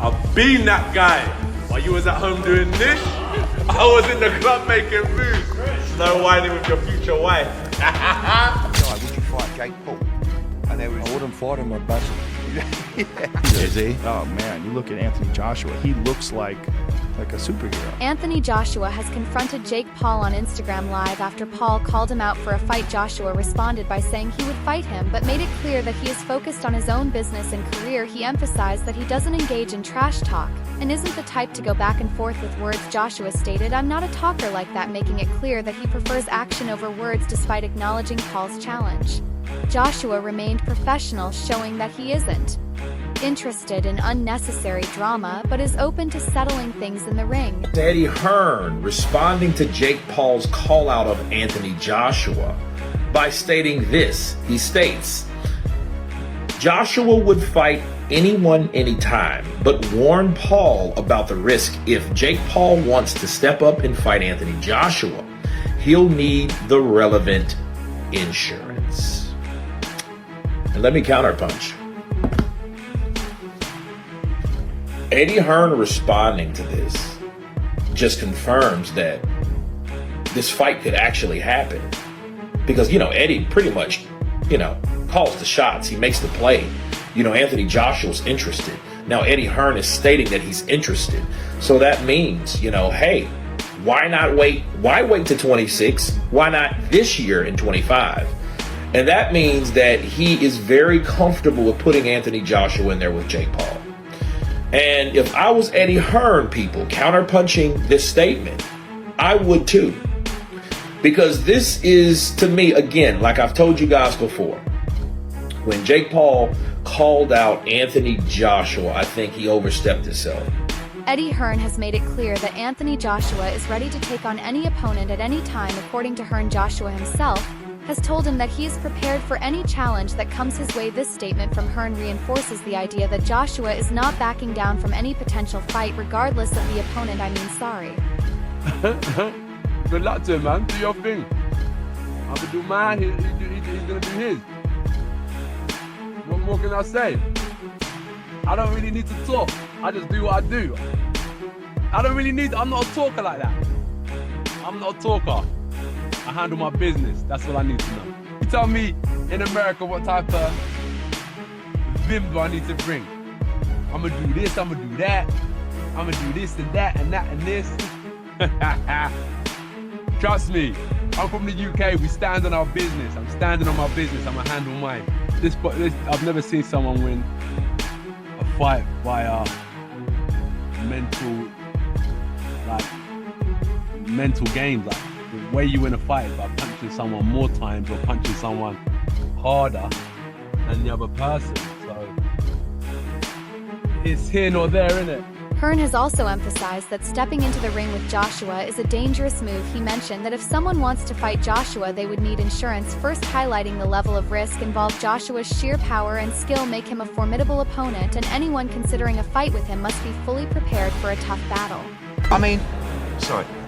I've been that guy. While you was at home doing this, I was in the club making moves. Snow whining with your future wife. Would you fight Jake Paul? And there was... I wouldn't fight him, I'd bash him. Is he? Oh man, you look at Anthony Joshua, he looks like a superhero. Anthony Joshua has confronted Jake Paul on Instagram Live after Paul called him out for a fight. Joshua responded by saying he would fight him, but made it clear that he is focused on his own business and career. He emphasized that he doesn't engage in trash talk and isn't the type to go back and forth with words. Joshua stated, "I'm not a talker like that," making it clear that he prefers action over words despite acknowledging Paul's challenge. Joshua remained professional, showing that he isn't interested in unnecessary drama, but is open to settling things in the ring. Eddie Hearn responding to Jake Paul's call out of Anthony Joshua by stating this. He states, Joshua would fight anyone anytime, but warn Paul about the risk. If Jake Paul wants to step up and fight Anthony Joshua, he'll need the relevant insurance. And let me counterpunch. Eddie Hearn responding to this just confirms that this fight could actually happen. Because, Eddie pretty much, calls the shots. He makes the play. Anthony Joshua's interested. Now Eddie Hearn is stating that he's interested. So that means, hey, why not wait? Why wait to 26? Why not this year in 25? And that means that he is very comfortable with putting Anthony Joshua in there with Jake Paul. And if I was Eddie Hearn, people, counterpunching this statement, I would too. Because this is, to me, again, like I've told you guys before, when Jake Paul called out Anthony Joshua, I think he overstepped himself. Eddie Hearn has made it clear that Anthony Joshua is ready to take on any opponent at any time. According to Hearn, Joshua himself has told him that he is prepared for any challenge that comes his way. This statement from Hearn reinforces the idea that Joshua is not backing down from any potential fight regardless of the opponent. Sorry. Good luck to him, man. Do your thing. I'm gonna do mine, he's gonna do his. What more can I say? I don't really need to talk. I just do what I do. I'm not a talker like that. I'm not a talker. I handle my business. That's all I need to know. You tell me in America what type of vim do I need to bring. I'm gonna do this, I'm gonna do that. I'm gonna do this and that and that and this. Trust me, I'm from the UK. We stand on our business. I'm standing on my business. I'm gonna handle mine. This I've never seen someone win a fight via mental games. Like the way you win a fight is by punching someone more times or punching someone harder than the other person. So it's here nor there, innit? Hearn has also emphasized that stepping into the ring with Joshua is a dangerous move. He mentioned that if someone wants to fight Joshua, they would need insurance, first highlighting the level of risk involved. Joshua's sheer power and skill make him a formidable opponent, and anyone considering a fight with him must be fully prepared for a tough battle.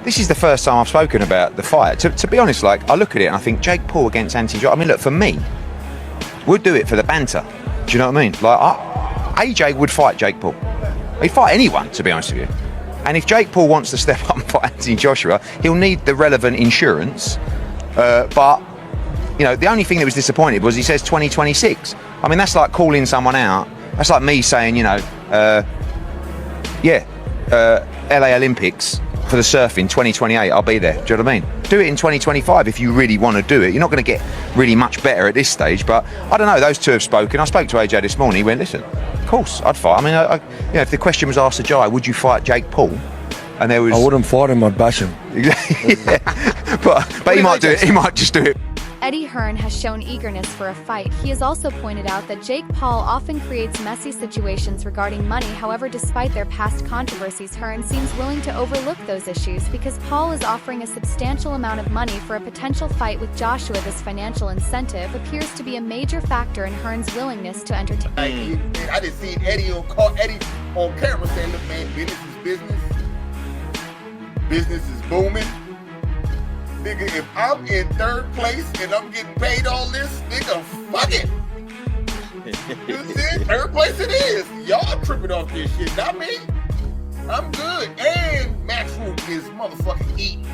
This is the first time I've spoken about the fight. To be honest, I look at it and I think Jake Paul against Anthony Joshua. Look, for me, we'll do it for the banter. Do you know what I mean? AJ would fight Jake Paul. He'd fight anyone, to be honest with you. And if Jake Paul wants to step up and fight Anthony Joshua, he'll need the relevant insurance. But, the only thing that was disappointing was he says 2026. That's like calling someone out. That's like me saying, LA Olympics for the surfing 2028, I'll be there. Do you know what I mean? Do it in 2025 if you really want to do it. You're not going to get really much better at this stage, but I don't know, those two have spoken. I spoke to AJ this morning. He went, listen, of course I'd fight. If the question was asked to Jai, would you fight Jake Paul? And there was... I wouldn't fight him, I'd bash him. Yeah. But he might do it. He might just do it. Eddie Hearn has shown eagerness for a fight. He has also pointed out that Jake Paul often creates messy situations regarding money. However, despite their past controversies, Hearn seems willing to overlook those issues because Paul is offering a substantial amount of money for a potential fight with Joshua. This financial incentive appears to be a major factor in Hearn's willingness to entertain. I just seen Eddie on camera saying, look, man, business is business. Business is booming. Nigga, if I'm in third place and I'm getting paid all this, nigga, fuck it. Third place it is. y'all tripping off this shit, not me. I'm good. And Matchroom is motherfucking eating.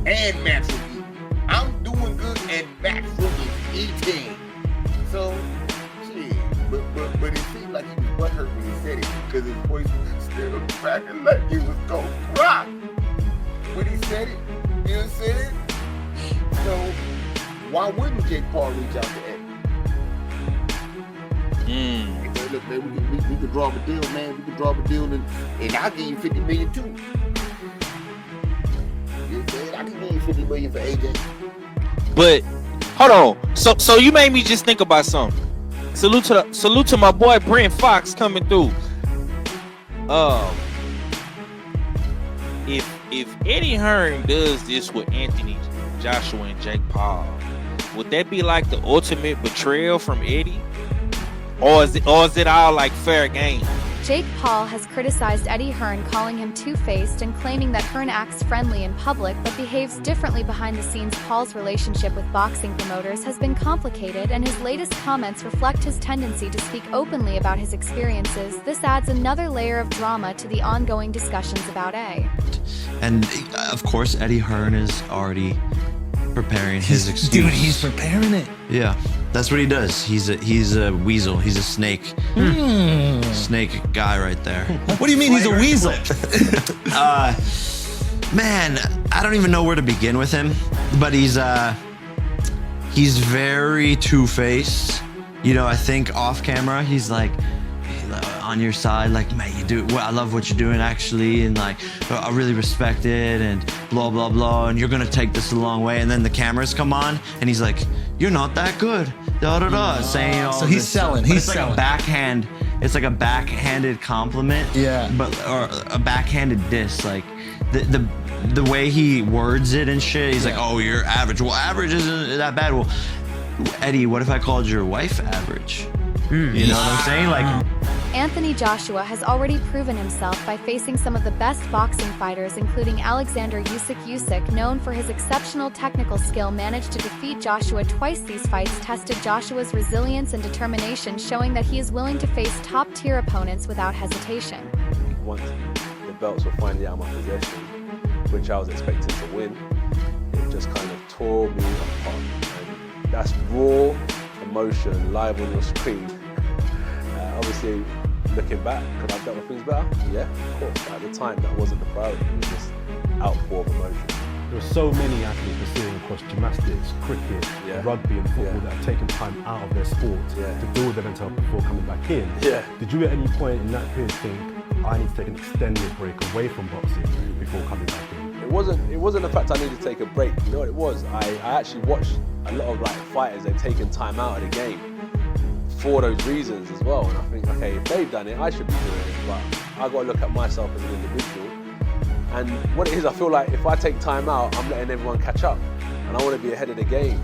And Matchroom eating. I'm doing good and Matchroom is eating. So, shit. But it seemed like he was butthurt when he said it because his voice was still cracking like he was gonna cry when he said it. You know what I'm saying? So, why wouldn't Jake Paul reach out to Eddie? Hey, man, look, man, we could draw up a deal, man. We could draw up a deal, and I'll give you $50 million too. You know what I'm saying? I can give you $50 million for AJ. But hold on, so you made me just think about something. Salute to my boy Brent Fox coming through. If Eddie Hearn does this with Anthony Joshua and Jake Paul, would that be like the ultimate betrayal from Eddie? Or is it all like fair game? Jake Paul has criticized Eddie Hearn, calling him two-faced and claiming that Hearn acts friendly in public but behaves differently behind the scenes. Paul's relationship with boxing promoters has been complicated, and his latest comments reflect his tendency to speak openly about his experiences. This adds another layer of drama to the ongoing discussions about A. And of course, Eddie Hearn is already preparing his excuse. Dude, he's preparing it. Yeah, that's what he does. He's a weasel. He's a snake. Snake guy right there. What do you mean he's a weasel? Man, I don't even know where to begin with him, but he's very two-faced. You know, I think off camera he's like on your side, like, man, you do well, I love what you're doing actually, and like I really respect it, and blah blah blah, and you're gonna take this a long way. And then the cameras come on and he's like, you're not that good, da da da, saying all so he's this selling. stuff. But He's it's like a backhand. It's like a backhanded compliment. Yeah. Or a backhanded diss. Like the way he words it and shit. He's like, oh, you're average. Well, average isn't that bad. Well, Eddie, what if I called your wife average? You know what I'm saying? Like, Anthony Joshua has already proven himself by facing some of the best boxing fighters, including Alexander Usyk, known for his exceptional technical skill, managed to defeat Joshua twice. These fights tested Joshua's resilience and determination, showing that he is willing to face top-tier opponents without hesitation. Once the belts were finally out of my possession, which I was expecting to win, it just kind of tore me apart. And that's raw emotion live on your screen. Obviously, looking back, could I have dealt with things better? Yeah, of course. But at the time, that wasn't the priority. It was just outpour of emotion. There are so many athletes we're seeing across gymnastics, cricket, rugby and football that have taken time out of their sport to deal with their mental health before coming back in. Did you at any point in that period think, I need to take an extended break away from boxing before coming back in? It wasn't the fact I needed to take a break. You know what it was? I actually watched a lot of like fighters, they've taken time out of the game for those reasons as well. And I think, okay, if they've done it, I should be doing it. But I got to look at myself as an individual. And what it is, I feel like if I take time out, I'm letting everyone catch up. And I want to be ahead of the game.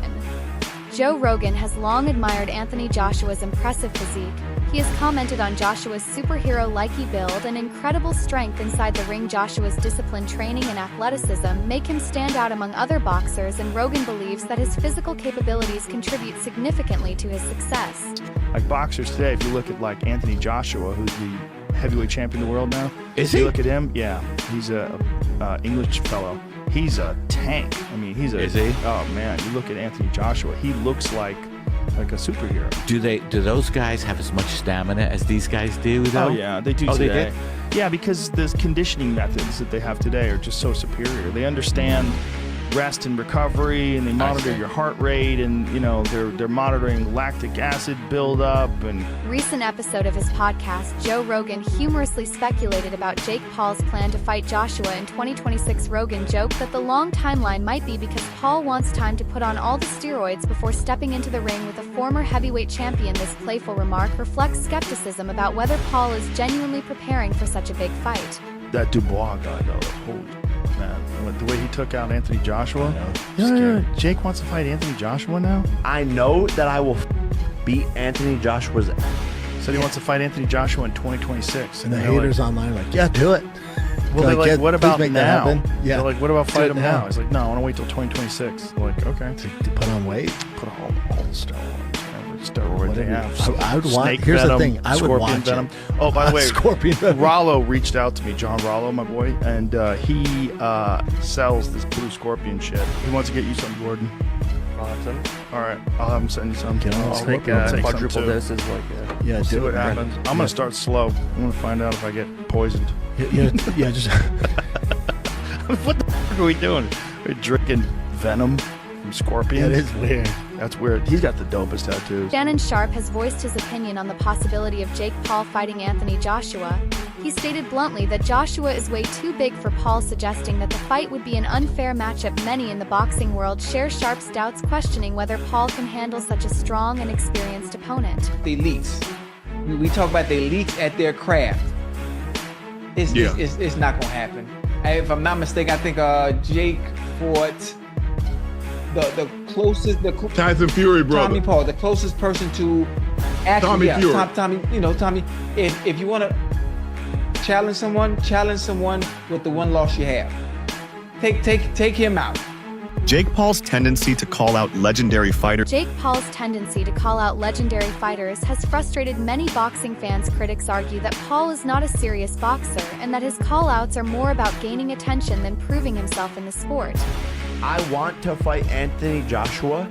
Joe Rogan has long admired Anthony Joshua's impressive physique. He has commented on Joshua's superhero-like build and incredible strength inside the ring. Joshua's disciplined training and athleticism make him stand out among other boxers, and Rogan believes that his physical capabilities contribute significantly to his success. Like boxers today, if you look at like Anthony Joshua, who's the heavyweight champion of the world now. Is you he? look at him, yeah, he's a English fellow. He's a tank. I mean, he's a. Is he? Oh man, you look at Anthony Joshua. He looks like a superhero. Do those guys have as much stamina as these guys do, though? Oh yeah, they do today. Yeah, because the conditioning methods that they have today are just so superior. They understand rest and recovery, and they monitor your heart rate, and you know they're monitoring lactic acid buildup. And Recent episode of his podcast, Joe Rogan humorously speculated about Jake Paul's plan to fight Joshua in 2026. Rogan joked that the long timeline might be because Paul wants time to put on all the steroids before stepping into the ring with a former heavyweight champion. This playful remark reflects skepticism about whether Paul is genuinely preparing for such a big fight. that Dubois guy, though, holy man, the way he took out Anthony Joshua. Yeah. Jake wants to fight Anthony Joshua now? I know that I will beat Anthony Joshua's. Said he wants to fight Anthony Joshua in 2026. And the haters online are like, yeah, do it. Well, they're like, what about now? Yeah. They're like, what about Do fight it him now? He's like, no, I want to wait till 2026. I'm like, okay. To put on weight? Put a whole star on. steroid they have. I would want. Snake Here's venom, the thing. I would scorpion watch venom. it. Oh, by the way, Scorpion venom. Rollo reached out to me, John Rollo, my boy, and he sells this blue scorpion shit. He wants to get you some, Gordon. Awesome. All right, I'll have him send you some. Get on I'll this take thing. Quadruple some too. doses, like Yeah, See do what it. happens. I'm gonna start slow. I'm gonna find out if I get poisoned. Yeah, just. What the fuck are we doing? We're drinking venom from scorpions. That is weird. That's weird. He's got the dopest tattoos. Shannon Sharp has voiced his opinion on the possibility of Jake Paul fighting Anthony Joshua. He stated bluntly that Joshua is way too big for Paul, suggesting that the fight would be an unfair matchup. Many in the boxing world share Sharp's doubts, questioning whether Paul can handle such a strong and experienced opponent. The elites. We talk about the elites at their craft. It's not going to happen. If I'm not mistaken, I think Jake fought the closest, Tyson Fury, brother. Tommy Paul, the closest person to actually, Tommy Fury. Tommy. If you want to challenge someone with the one loss you have. Take him out. Jake Paul's tendency to call out legendary fighters. Jake Paul's tendency to call out legendary fighters has frustrated many boxing fans. Critics argue that Paul is not a serious boxer and that his call-outs are more about gaining attention than proving himself in the sport. I want to fight Anthony Joshua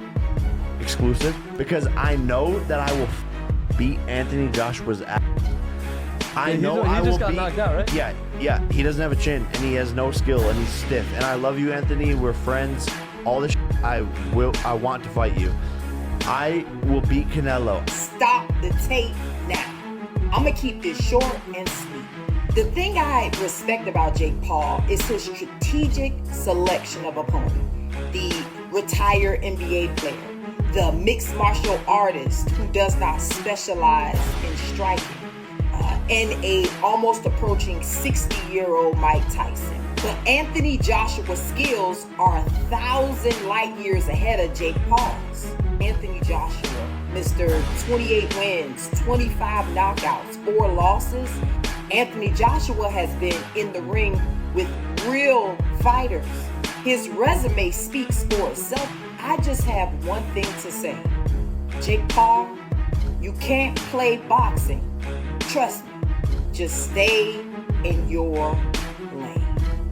exclusive because I know that I will beat Anthony Joshua's ass. I know I will beat. knocked out, right? Yeah. He doesn't have a chin and he has no skill and he's stiff. And I love you, Anthony. We're friends. All this. I want to fight you. I will beat Canelo. Stop the tape now. I'm gonna keep this short and sweet. The thing I respect about Jake Paul is his strategic selection of opponent. The retired NBA player, the mixed martial artist who does not specialize in striking, and a almost approaching 60-year-old Mike Tyson. But Anthony Joshua's skills are 1,000 light years ahead of Jake Paul's. Anthony Joshua, Mr. 28 wins, 25 knockouts, 4 losses. Anthony Joshua has been in the ring with real fighters. His resume speaks for itself. I just have one thing to say. Jake Paul, you can't play boxing. Trust me. Just stay in your lane.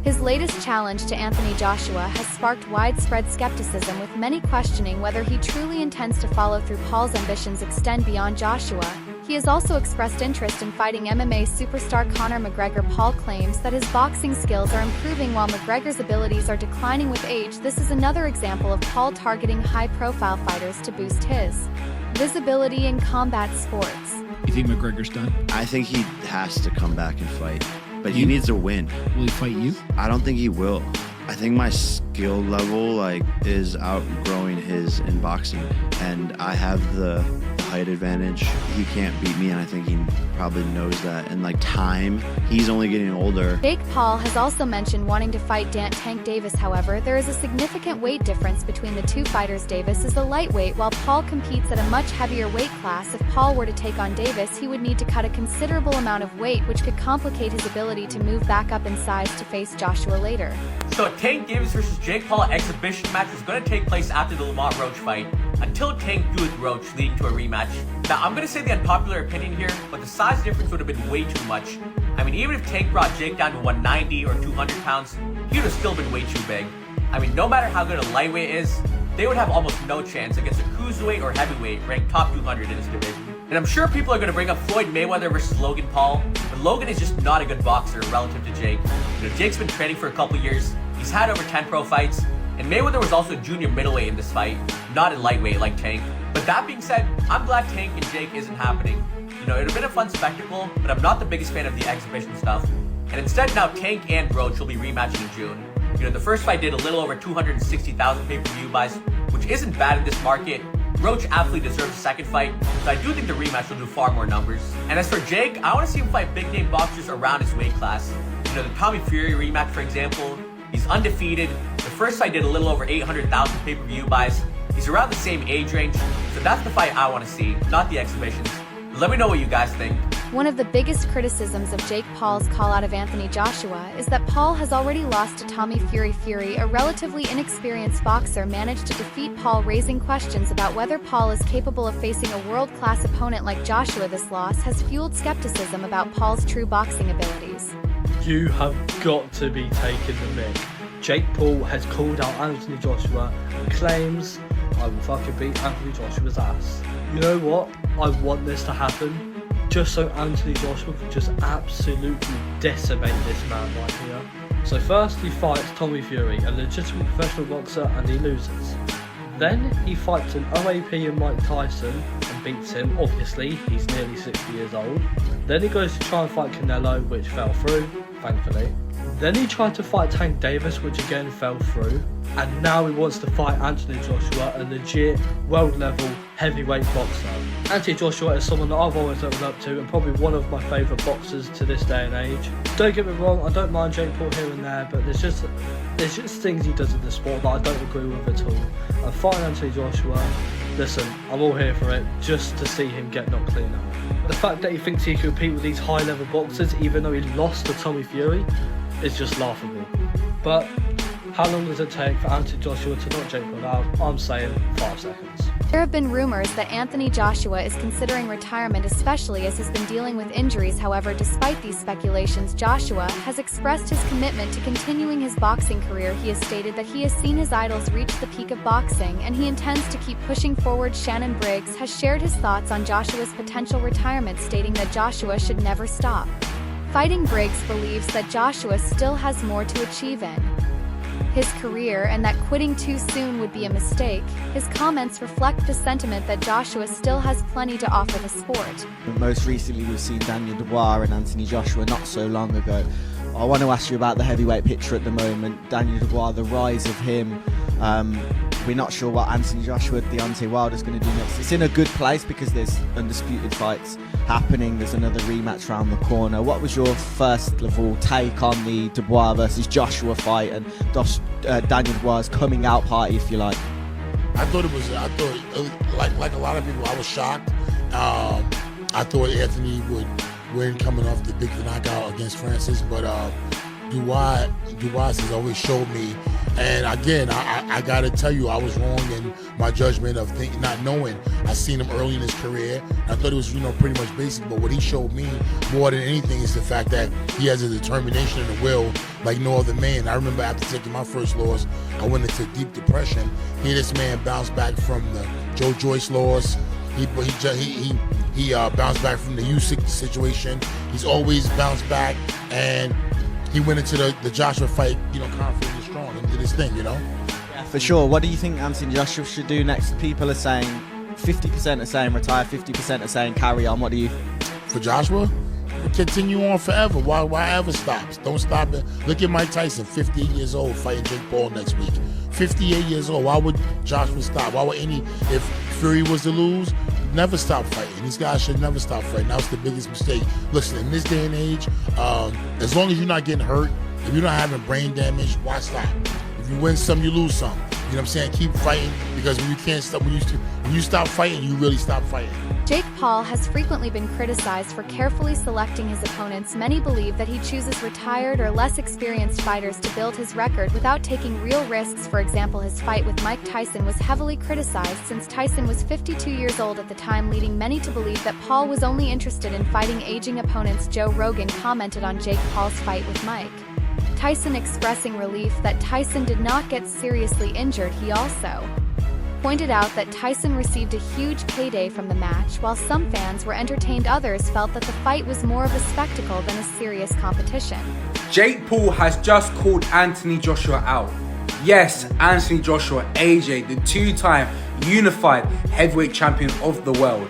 His latest challenge to Anthony Joshua has sparked widespread skepticism, with many questioning whether he truly intends to follow through. Paul's ambitions extend beyond Joshua. He has also expressed interest in fighting MMA superstar Conor McGregor. Paul claims that his boxing skills are improving while McGregor's abilities are declining with age. This is another example of Paul targeting high-profile fighters to boost his visibility in combat sports. You think McGregor's done? I think he has to come back and fight, but he needs to win. Will he fight you? I don't think he will. I think my skill level is outgrowing his in boxing, and I have the height advantage. He can't beat me, and I think he probably knows that. And time, he's only getting older. Jake Paul has also mentioned wanting to fight Tank Davis. However, there is a significant weight difference between the two fighters. Davis is a lightweight, while Paul competes at a much heavier weight class. If Paul were to take on Davis, he would need to cut a considerable amount of weight, which could complicate his ability to move back up in size to face Joshua later. So Tank Davis versus Jake Paul exhibition match is going to take place after the Lamont Roach fight, until Tank drew with Roach, leading to a rematch. Now, I'm going to say the unpopular opinion here, but the size difference would have been way too much. I mean, even if Tank brought Jake down to 190 or 200 pounds, he would have still been way too big. I mean, no matter how good a lightweight is, they would have almost no chance against a cruiserweight or heavyweight ranked top 200 in this division. And I'm sure people are going to bring up Floyd Mayweather versus Logan Paul, but Logan is just not a good boxer relative to Jake. Jake's been training for a couple years, he's had over 10 pro fights, and Mayweather was also a junior middleweight in this fight, not in lightweight like Tank. But that being said, I'm glad Tank and Jake isn't happening. It would have been a fun spectacle, but I'm not the biggest fan of the exhibition stuff. And instead now Tank and Roach will be rematching in June. The first fight did a little over 260,000 pay-per-view buys, which isn't bad in this market. Roach absolutely deserves a second fight, so I do think the rematch will do far more numbers. And as for Jake, I want to see him fight big-name boxers around his weight class. The Tommy Fury rematch, for example. He's undefeated. The first fight did a little over 800,000 pay-per-view buys. He's around the same age range, so that's the fight I want to see, not the exhibitions. Let me know what you guys think. One of the biggest criticisms of Jake Paul's call out of Anthony Joshua is that Paul has already lost to Tommy Fury. Fury, a relatively inexperienced boxer, managed to defeat Paul, raising questions about whether Paul is capable of facing a world-class opponent like Joshua. This loss has fueled skepticism about Paul's true boxing abilities. You have got to be taking the mick. Jake Paul has called out Anthony Joshua and claims, I will fucking beat Anthony Joshua's ass. You know what? I want this to happen just so Anthony Joshua can just absolutely decimate this man right here. So first he fights Tommy Fury, a legitimate professional boxer, and he loses. Then he fights an OAP in Mike Tyson and beats him. Obviously, he's nearly 60 years old. Then he goes to try and fight Canelo, which fell through, thankfully. Then he tried to fight Tank Davis, which again fell through. And now he wants to fight Anthony Joshua, a legit world-level heavyweight boxer. Anthony Joshua is someone that I've always looked up to and probably one of my favourite boxers to this day and age. Don't get me wrong, I don't mind Jake Paul here and there, but there's just things he does in the sport that I don't agree with at all. And fighting Anthony Joshua, listen, I'm all here for it, just to see him get knocked clean out. The fact that he thinks he can compete with these high-level boxers, even though he lost to Tommy Fury, is just laughable. But how long does it take for Anthony Joshua to knock Jake Paul out? I'm saying 5 seconds. There have been rumors that Anthony Joshua is considering retirement, especially as he's been dealing with injuries. However, despite these speculations, Joshua has expressed his commitment to continuing his boxing career. He has stated that he has seen his idols reach the peak of boxing, and he intends to keep pushing forward. Shannon Briggs has shared his thoughts on Joshua's potential retirement, stating that Joshua should never stop fighting. Briggs believes that Joshua still has more to achieve in his career and that quitting too soon would be a mistake. His comments reflect the sentiment that Joshua still has plenty to offer the sport. Most recently we've seen Daniel Dubois and Anthony Joshua not so long ago. I want to ask you about the heavyweight picture at the moment. Daniel Dubois, the rise of him. We're not sure what Anthony Joshua, Deontay Wilder's going to do next. It's in a good place because there's undisputed fights happening. There's another rematch around the corner. What was your first of all take on the Dubois versus Joshua fight and Daniel Dubois' coming out party, if you like? I thought like a lot of people, I was shocked. I thought Anthony would win coming off the big knockout against Francis, but Dubois has always showed me. And again, I gotta tell you, I was wrong in my judgment of not knowing. I seen him early in his career. I thought it was, pretty much basic. But what he showed me more than anything is the fact that he has a determination and a will like no other man. I remember after taking my first loss, I went into deep depression. Here, this man bounced back from the Joe Joyce loss. He bounced back from the Usyk situation. He's always bounced back, and he went into the Joshua fight, confident and strong, and did his thing, Yeah, for sure. What do you think Anthony Joshua should do next? People are saying 50% are saying retire, 50% are saying carry on. What do you? For Joshua, continue on forever. Why ever stops? Don't stop it. Look at Mike Tyson, 58 years old, fighting Jake Paul next week. 58 years old. Why would Joshua stop? Why would if Fury was to lose? Never stop fighting. These guys should never stop fighting. That was the biggest mistake. Listen, in this day and age, as long as you're not getting hurt, if you're not having brain damage, why stop? If you win some, you lose some. You know what I'm saying? Keep fighting, because when you can't stop, when you stop fighting, you really stop fighting. Jake Paul has frequently been criticized for carefully selecting his opponents. Many believe that he chooses retired or less experienced fighters to build his record without taking real risks. For example, his fight with Mike Tyson was heavily criticized since Tyson was 52 years old at the time, leading many to believe that Paul was only interested in fighting aging opponents. Joe Rogan commented on Jake Paul's fight with Mike Tyson, expressing relief that Tyson did not get seriously injured. He also pointed out that Tyson received a huge payday from the match. While some fans were entertained, others felt that the fight was more of a spectacle than a serious competition. Jake Paul has just called Anthony Joshua out. Yes, Anthony Joshua, AJ, the two-time unified heavyweight champion of the world.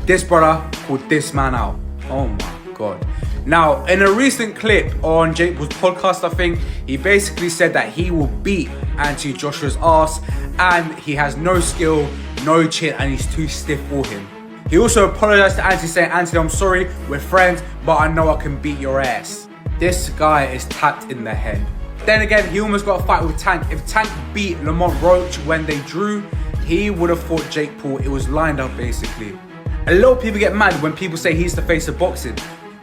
This brother called this man out. Oh my God. Now, in a recent clip on Jake Paul's podcast, I think, he basically said that he will beat Anthony Joshua's ass and he has no skill, no chin, and he's too stiff for him. He also apologized to Anthony, saying, Anthony, I'm sorry, we're friends, but I know I can beat your ass. This guy is tapped in the head. Then again, he almost got a fight with Tank. If Tank beat Lamont Roach when they drew, he would have fought Jake Paul. It was lined up basically. A lot of people get mad when people say he's the face of boxing.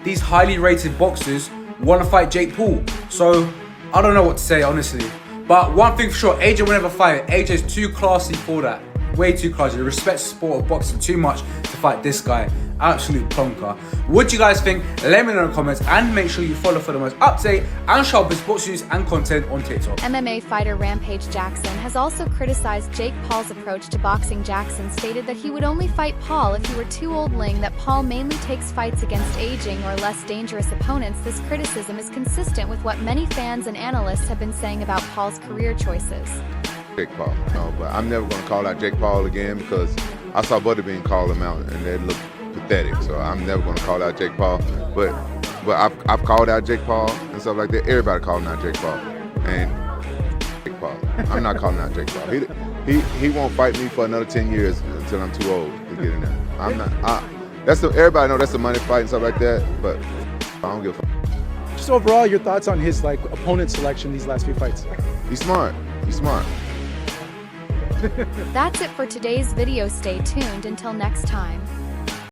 These highly rated boxers want to fight Jake Paul. So, I don't know what to say, honestly. But one thing for sure, AJ will never fight. AJ's too classy for that. Way too classy. He respects the sport of boxing too much to fight this guy. Absolute plonker. What do you guys think? Let me know in the comments, and make sure you follow for the most up-to-date and sharpest sports news and content on TikTok. MMA fighter Rampage Jackson has also criticized Jake Paul's approach to boxing. Jackson stated that he would only fight Paul if he were too old, laying that Paul mainly takes fights against aging or less dangerous opponents. This criticism is consistent with what many fans and analysts have been saying about Paul's career choices. Jake Paul, no, but I'm never going to call out Jake Paul again because I saw Butterbean call him out and they look pathetic. So I'm never going to call out Jake Paul. But I've called out Jake Paul and stuff like that. Everybody calling out Jake Paul, and Jake Paul. I'm not calling out Jake Paul. He won't fight me for another 10 years until I'm too old to get in there. I'm not. Everybody know that's a money fight and stuff like that. But I don't give a fuck. Just overall, your thoughts on his opponent selection these last few fights? He's smart. He's smart. That's it for today's video. Stay tuned until next time.